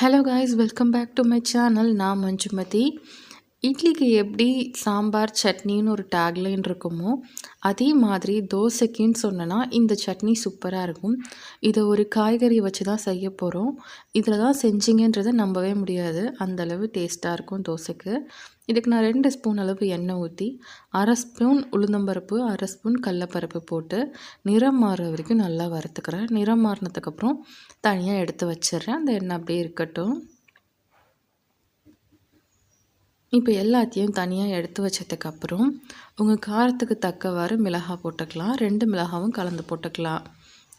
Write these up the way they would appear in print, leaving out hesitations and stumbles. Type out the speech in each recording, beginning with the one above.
Hello guys, welcome back to my channel. நான் மஞ்சுமதி. இட்லிக்கு எப்படி சாம்பார் சட்னின்னு ஒரு டேக்லைன் இருக்குமோ, அதே மாதிரி தோசைக்குன்னு சொன்னேன்னா இந்த சட்னி சூப்பராக இருக்கும். இதை ஒரு காய்கறி வச்சு தான் செய்ய போகிறோம். இதில் தான் செஞ்சிங்கன்றதை நம்பவே முடியாது, அந்தளவு டேஸ்ட்டாக இருக்கும் தோசைக்கு. இதுக்கு நான் 2 ஸ்பூன் அளவு எண்ணெய் ஊற்றி 1/2 ஸ்பூன் உளுந்தம்பருப்பு, 1/2 ஸ்பூன் கடலப்பருப்பு போட்டு நிறம் மாறுற வரைக்கும் நல்லா வறுத்துக்கிறேன். நிறம் மாறினதுக்கப்புறம் தனியாக எடுத்து வச்சிடுறேன். அந்த எண்ணெய் அப்படியே இருக்கட்டும். இப்போ எல்லாத்தையும் தனியாக எடுத்து வச்சதுக்கப்புறம் உங்கள் காரத்துக்கு தக்கவாறு மிளகாய் போட்டுக்கலாம். 2 மிளகாவும் கலந்து போட்டுக்கலாம்.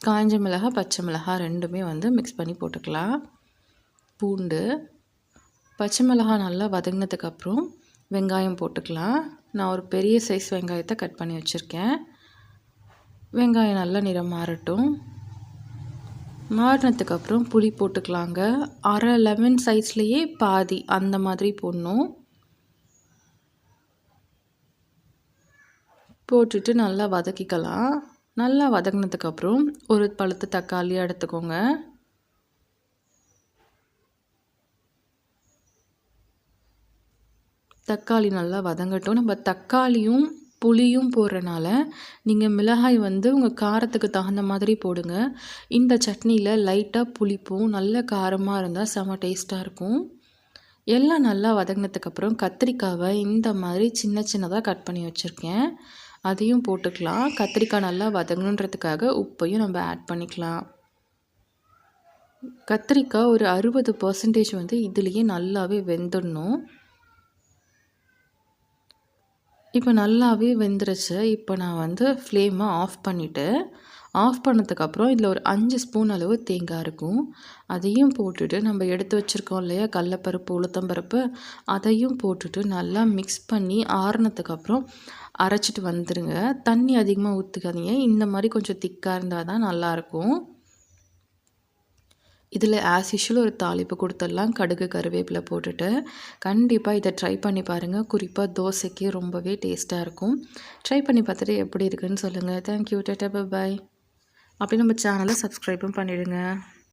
காய்ஞ்ச மிளகாய், பச்சை மிளகாய் ரெண்டுமே மிக்ஸ் பண்ணி போட்டுக்கலாம். பூண்டு, பச்சை மிளகாய் நல்லா வதங்கினதுக்கப்புறம் வெங்காயம் போட்டுக்கலாம். நான் ஒரு பெரிய சைஸ் வெங்காயத்தை கட் பண்ணி வச்சுருக்கேன். வெங்காயம் நல்லா நிறம் மாறட்டும். மாறினதுக்கப்புறம் புளி போட்டுக்கலாங்க. அரை லெமன் சைஸ்லேயே பாதி அந்த மாதிரி போடணும். போட்டுட்டு நல்லா வதக்கிக்கலாம். நல்லா வதங்கினதுக்கப்புறம் ஒரு பழுத்த தக்காளி எடுத்துக்கோங்க. தக்காளி நல்லா வதங்கட்டும். நம்ம தக்காளியும் புளியும் போடுறனால நீங்கள் மிளகாய் உங்கள் காரத்துக்கு தகுந்த மாதிரி போடுங்க. இந்த சட்னியில் லைட்டாக புளிப்பும் நல்ல காரமாக இருந்தால் செம டேஸ்ட்டாக இருக்கும். எல்லாம் நல்லா வதங்கினதுக்கப்புறம் கத்திரிக்காவை இந்த மாதிரி சின்ன சின்னதாக கட் பண்ணி வச்சுருக்கேன். அதையும் போட்டுக்கலாம். கத்திரிக்காய் நல்லா வதங்கணுன்றதுக்காக உப்பையும் நம்ம ஆட் பண்ணிக்கலாம். கத்திரிக்காய் ஒரு 60% இதுலேயே நல்லாவே வெந்துடணும். இப்போ நல்லாவே வெந்துருச்சு. இப்போ நான் ஃப்ளேமை ஆஃப் பண்ணிவிட்டு, ஆஃப் பண்ணதுக்கப்புறம் இதில் ஒரு 5 ஸ்பூன் அளவு தேங்காய் இருக்கும். அதையும் போட்டுட்டு நம்ம எடுத்து வச்சுருக்கோம் இல்லையா கடலப்பருப்பு, உளுத்தம்பருப்பு, அதையும் போட்டுட்டு நல்லா மிக்ஸ் பண்ணி ஆறுனதுக்கப்புறம் அரைச்சிட்டு வந்துடுங்க. தண்ணி அதிகமாக ஊற்றிக்காதீங்க. இந்த மாதிரி கொஞ்சம் திக்காக இருந்தால் தான் நல்லாயிருக்கும். இதில் ஆஸ் யூஷுவல் ஒரு தாளிப்பு கொடுத்துடலாம். கடுகு, கருவேப்பிலை போட்டுட்டு கண்டிப்பாக இதை ட்ரை பண்ணி பாருங்கள். குறிப்பாக தோசைக்கு ரொம்பவே டேஸ்ட்டாக இருக்கும். ட்ரை பண்ணி பார்த்துட்டு எப்படி இருக்குன்னு சொல்லுங்கள். தேங்க்யூ. டாடா, பாய். அப்படியே நம்ம சேனலை சப்ஸ்கிரைபும் பண்ணிவிடுங்க.